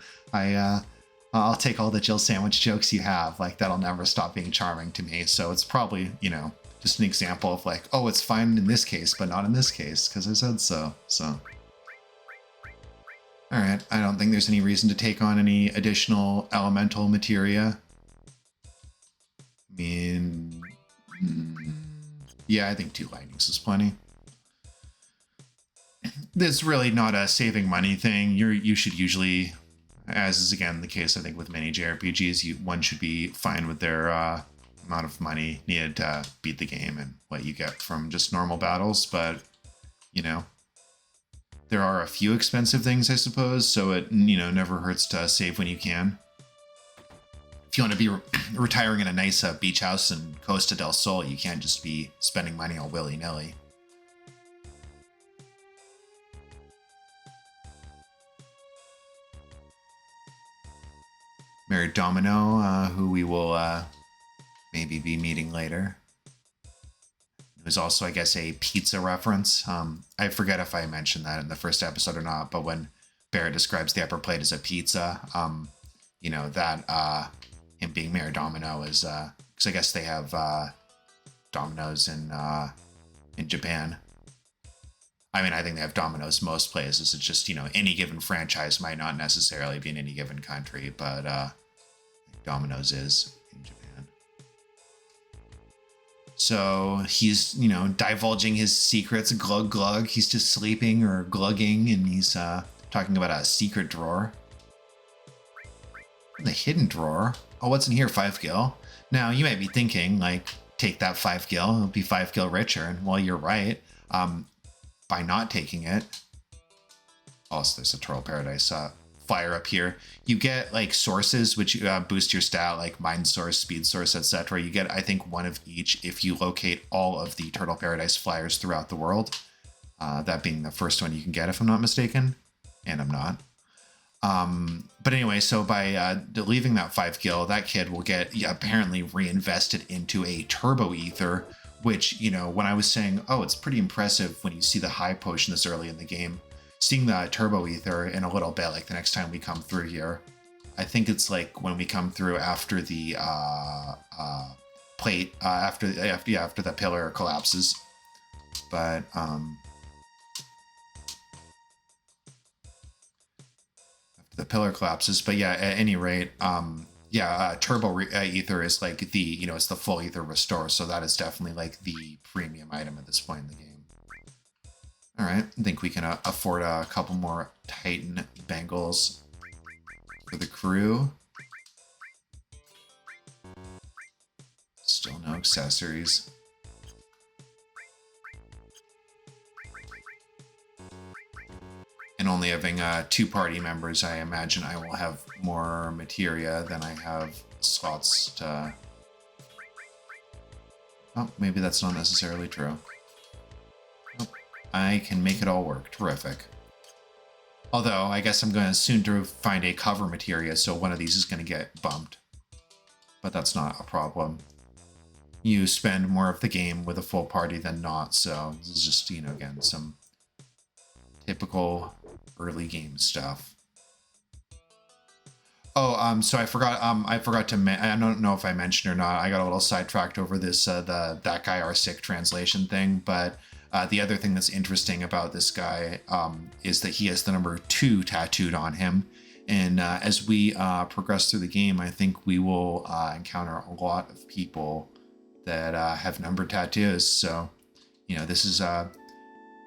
S1: I'll take all the Jill sandwich jokes you have. Like, that'll never stop being charming to me. So it's probably, you know, just an example of like, oh, it's fine in this case, but not in this case because I said so. So, all right. I don't think there's any reason to take on any additional elemental materia. I mean... Yeah, I think 2 lightnings is plenty. It's really not a saving money thing. You should usually, as is again the case I think with many JRPGs, one should be fine with their amount of money needed to beat the game and what you get from just normal battles. But, you know, there are a few expensive things, I suppose, so it, you know, never hurts to save when you can. If you want to be retiring in a nice beach house in Costa del Sol, you can't just be spending money all willy-nilly. Mary Domino, who we will maybe be meeting later. It was also, I guess, a pizza reference. I forget if I mentioned that in the first episode or not, but when Barrett describes the upper plate as a pizza, you know, that... him being Mayor Domino is because I guess they have Domino's in Japan. I mean, I think they have Domino's most places. It's just, you know, any given franchise might not necessarily be in any given country, but Domino's is in Japan. So he's, divulging his secrets, glug glug. He's just sleeping or glugging, and he's talking about a secret drawer. The hidden drawer? Oh, what's in here? 5 gil? Now, you might be thinking, like, take that 5 gil, it'll be 5 gil richer. And, well, you're right. By not taking it... Also, there's a Turtle Paradise flyer up here. You get, like, sources, which boost your stat, like Mind Source, Speed Source, etc. You get, I think, one of each if you locate all of the Turtle Paradise flyers throughout the world. That being the first one you can get, if I'm not mistaken. And I'm not. But anyway, so by leaving that 5 gil, that kid will get apparently reinvested into a turbo ether, which, you know, when I was saying, oh, it's pretty impressive when you see the high potion this early in the game, seeing the turbo ether in a little bit, like the next time we come through here. I think it's like when we come through after the plate, after the pillar collapses. But the pillar collapses, but yeah, at any rate, turbo ether is like the, you know, it's the full ether restore, so that is definitely like the premium item at this point in the game. All right, I think we can afford a couple more Titan bangles for the crew. Still no accessories. And only having 2 party members, I imagine I will have more materia than I have slots to... Oh, maybe that's not necessarily true. Nope. I can make it all work. Terrific. Although, I guess I'm going to soon to find a cover materia, so one of these is going to get bumped. But that's not a problem. You spend more of the game with a full party than not, so this is just, you know, again, some typical early game stuff. Oh, so I forgot to I don't know if I mentioned or not. I got a little sidetracked over this that guy are sick translation thing, but the other thing that's interesting about this guy is that he has the number 2 tattooed on him. And as we progress through the game, I think we will encounter a lot of people that have number tattoos. So, you know, this is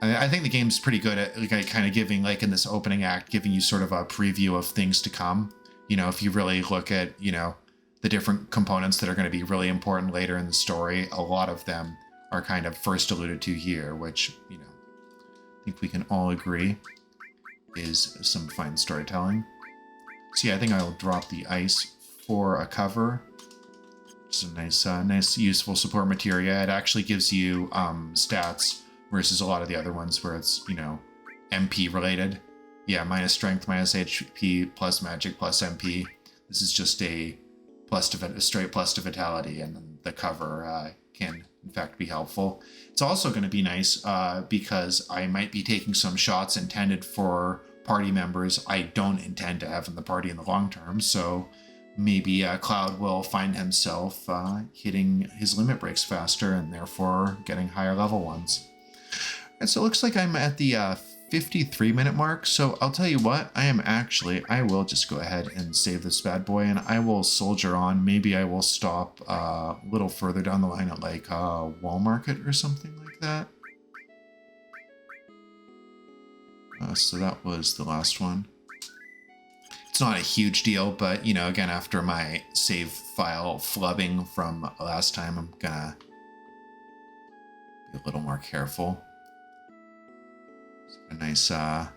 S1: I think the game's pretty good at like, kind of giving, like in this opening act, giving you sort of a preview of things to come. You know, if you really look at, you know, the different components that are going to be really important later in the story, a lot of them are kind of first alluded to here, which, you know, I think we can all agree is some fine storytelling. So yeah, I think I'll drop the ice for a cover. It's a nice useful support materia. It actually gives you stats versus a lot of the other ones where it's, you know, MP related. Yeah, minus strength, minus HP, plus magic, plus MP. This is just a straight plus to vitality, and then the cover can in fact be helpful. It's also going to be nice because I might be taking some shots intended for party members I don't intend to have in the party in the long term, so maybe Cloud will find himself hitting his limit breaks faster and therefore getting higher level ones. And so it looks like I'm at the 53-minute mark, so I'll tell you what, I will just go ahead and save this bad boy, and I will soldier on. Maybe I will stop a little further down the line at like Wall Market or something like that. So that was the last one. It's not a huge deal, but, you know, again, after my save file flubbing from last time, I'm gonna be a little more careful. A nice line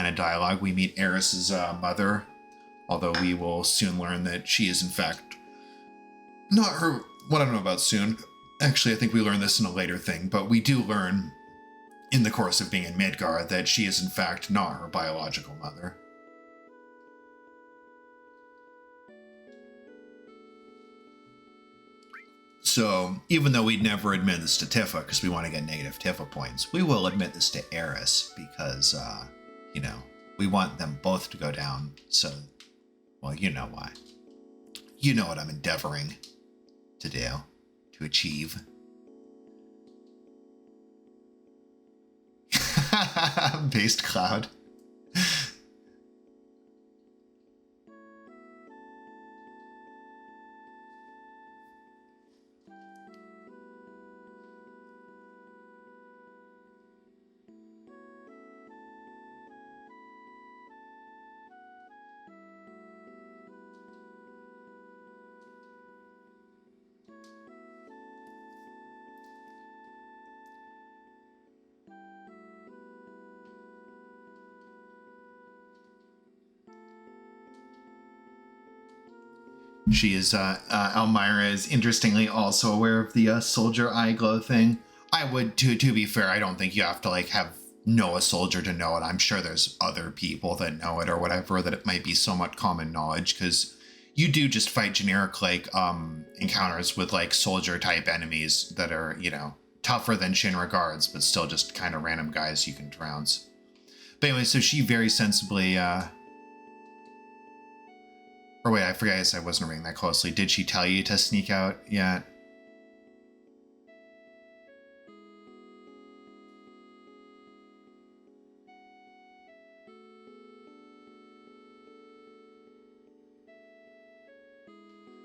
S1: of dialogue. We meet Eris's mother, although we will soon learn that she is in fact not her. What I don't know about soon. Actually, I think we learn this in a later thing, but we do learn in the course of being in Midgar that she is in fact not her biological mother. So, even though we'd never admit this to Tifa because we want to get negative Tifa points, we will admit this to Eris because, you know, we want them both to go down. So, well, you know why. You know what I'm endeavoring to do, to achieve. Based Cloud. She is, Elmira is interestingly also aware of the soldier eye glow thing. I would, to be fair, I don't think you have to like know a soldier to know it. I'm sure there's other people that know it or whatever, that it might be somewhat common knowledge, because you do just fight generic like encounters with like soldier type enemies that are, you know, tougher than Shinra guards, but still just kind of random guys you can trounce. But anyway, so she very sensibly, or wait, I forget, I wasn't reading that closely. Did she tell you to sneak out yet?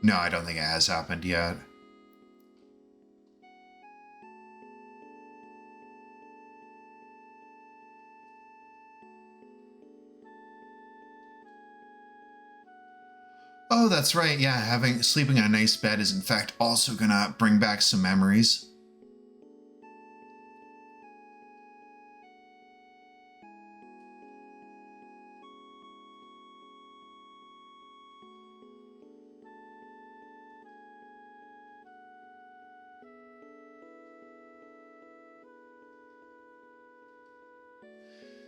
S1: No, I don't think it has happened yet. Oh, that's right. Yeah, sleeping in a nice bed is in fact also gonna bring back some memories.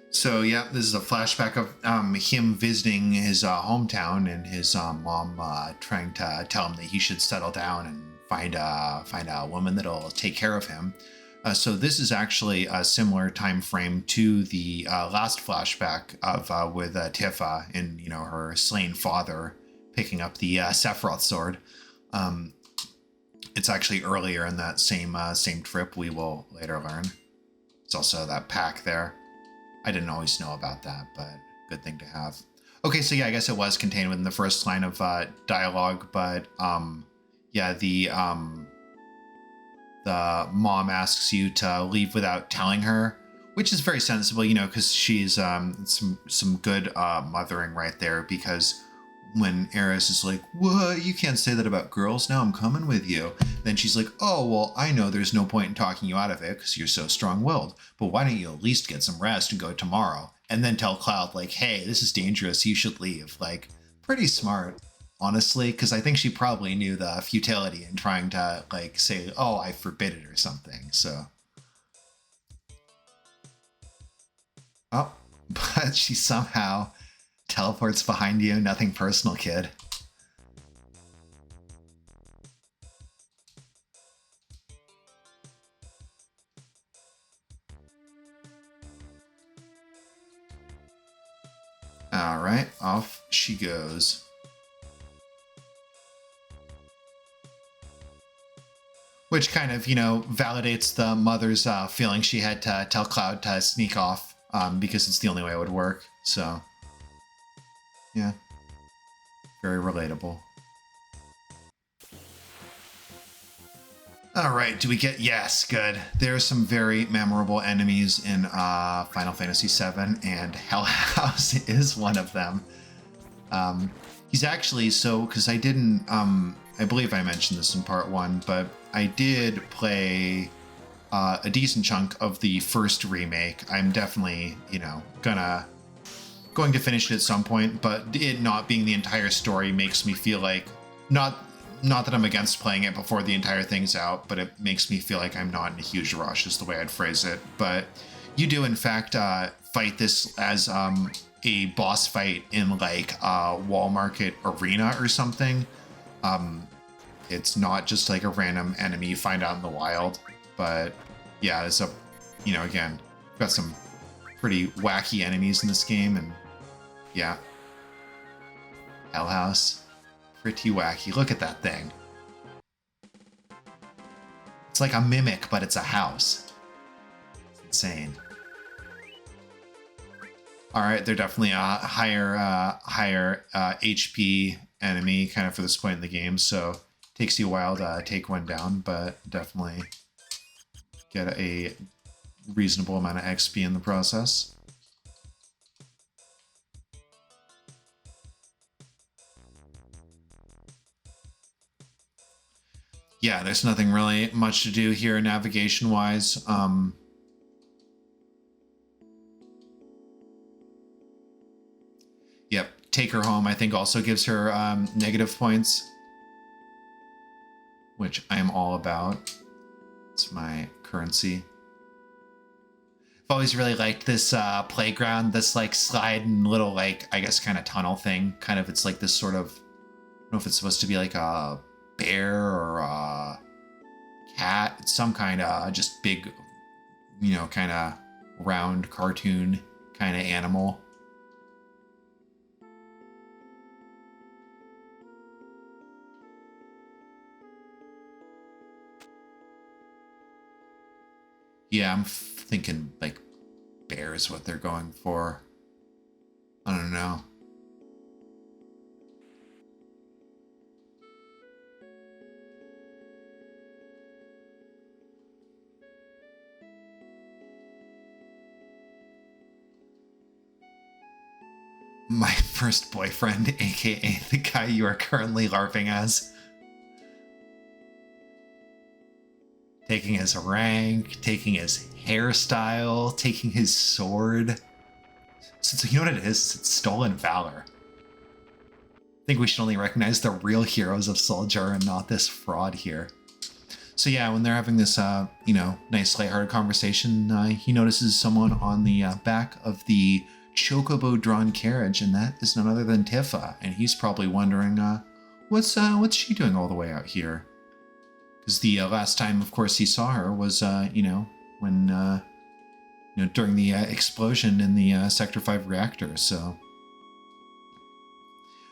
S1: So yeah, this is a flashback of him visiting his hometown and his mom trying to tell him that he should settle down and find a woman that'll take care of him. So this is actually a similar time frame to the last flashback of with Tifa and, you know, her slain father picking up the Sephiroth sword. It's actually earlier in that same trip, we will later learn. It's also that pack there. I didn't always know about that, but good thing to have. Okay, so yeah, I guess it was contained within the first line of dialogue, but yeah, the mom asks you to leave without telling her, which is very sensible, you know, because she's some good mothering right there, because when Eris is like, what, you can't say that about girls, now I'm coming with you, then she's like, oh, well, I know there's no point in talking you out of it because you're so strong-willed, but why don't you at least get some rest and go tomorrow, and then tell Cloud, like, hey, this is dangerous, you should leave. Like, pretty smart, honestly, because I think she probably knew the futility in trying to, like, say, oh, I forbid it or something, so. Oh, but she somehow teleports behind you. Nothing personal, kid. All right, off she goes. Which kind of, you know, validates the mother's feeling she had to tell Cloud to sneak off because it's the only way it would work. So, yeah, very relatable. All right, do we get, yes, good. There's some very memorable enemies in Final Fantasy VII, and Hell House is one of them. He's actually, so, because I didn't, I believe I mentioned this in part 1, but I did play a decent chunk of the first remake. I'm definitely, you know, going to finish it at some point, but it not being the entire story makes me feel like, not that I'm against playing it before the entire thing's out, but it makes me feel like I'm not in a huge rush, is the way I'd phrase it. But you do, in fact, fight this as a boss fight in like a Wall Market arena or something. It's not just like a random enemy you find out in the wild, but yeah, it's a, you know, again, got some pretty wacky enemies in this game, and yeah, Hell House. Pretty wacky. Look at that thing. It's like a mimic, but it's a house. It's insane. All right, they're definitely a higher HP enemy kind of for this point in the game, so it takes you a while to take one down, but definitely get a reasonable amount of XP in the process. Yeah, there's nothing really much to do here navigation-wise. Yep, take her home, I think, also gives her negative points. which I'm all about. It's my currency. I've always really liked this playground, this like slide and little like, I guess kind of tunnel thing. Kind of, it's like this sort of, I don't know if it's supposed to be like a bear or a cat. It's some kind of just big, you know, kind of round cartoon kind of animal. Yeah, I'm thinking like bear is what they're going for. I don't know. My first boyfriend, aka the guy you are currently LARPing as. Taking his rank, taking his hairstyle, taking his sword. So you know what it is? It's stolen valor. I think we should only recognize the real heroes of Soldier and not this fraud here. So yeah, when they're having this, you know, nice lighthearted conversation, he notices someone on the back of the chocobo drawn carriage, and that is none other than Tifa. And he's probably wondering, what's she doing all the way out here? Because the last time, of course, he saw her was, you know, when, you know, during the explosion in the Sector 5 reactor. So,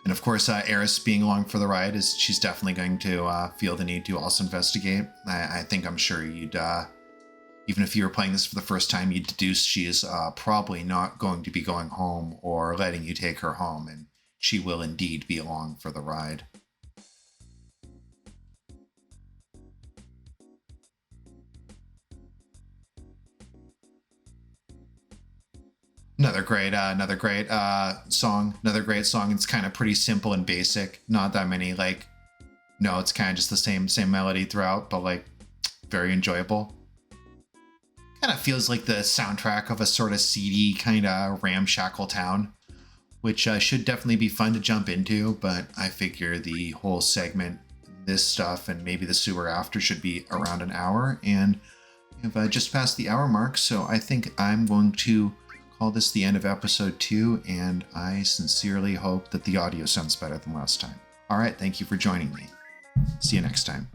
S1: and of course, Eris being along for the ride is she's definitely going to feel the need to also investigate. I'm sure you'd, even if you were playing this for the first time, you'd deduce she is probably not going to be going home or letting you take her home, and she will indeed be along for the ride. Another great song. Another great song. It's kind of pretty simple and basic. Not that many like notes. Kind of just the same melody throughout, but like very enjoyable. Kind of feels like the soundtrack of a sort of seedy kind of ramshackle town, which should definitely be fun to jump into. But I figure the whole segment, this stuff, and maybe the sewer after should be around an hour, and we've just passed the hour mark. So I think I'm going to call this the end of episode 2, and I sincerely hope that the audio sounds better than last time. All right, thank you for joining me. See you next time.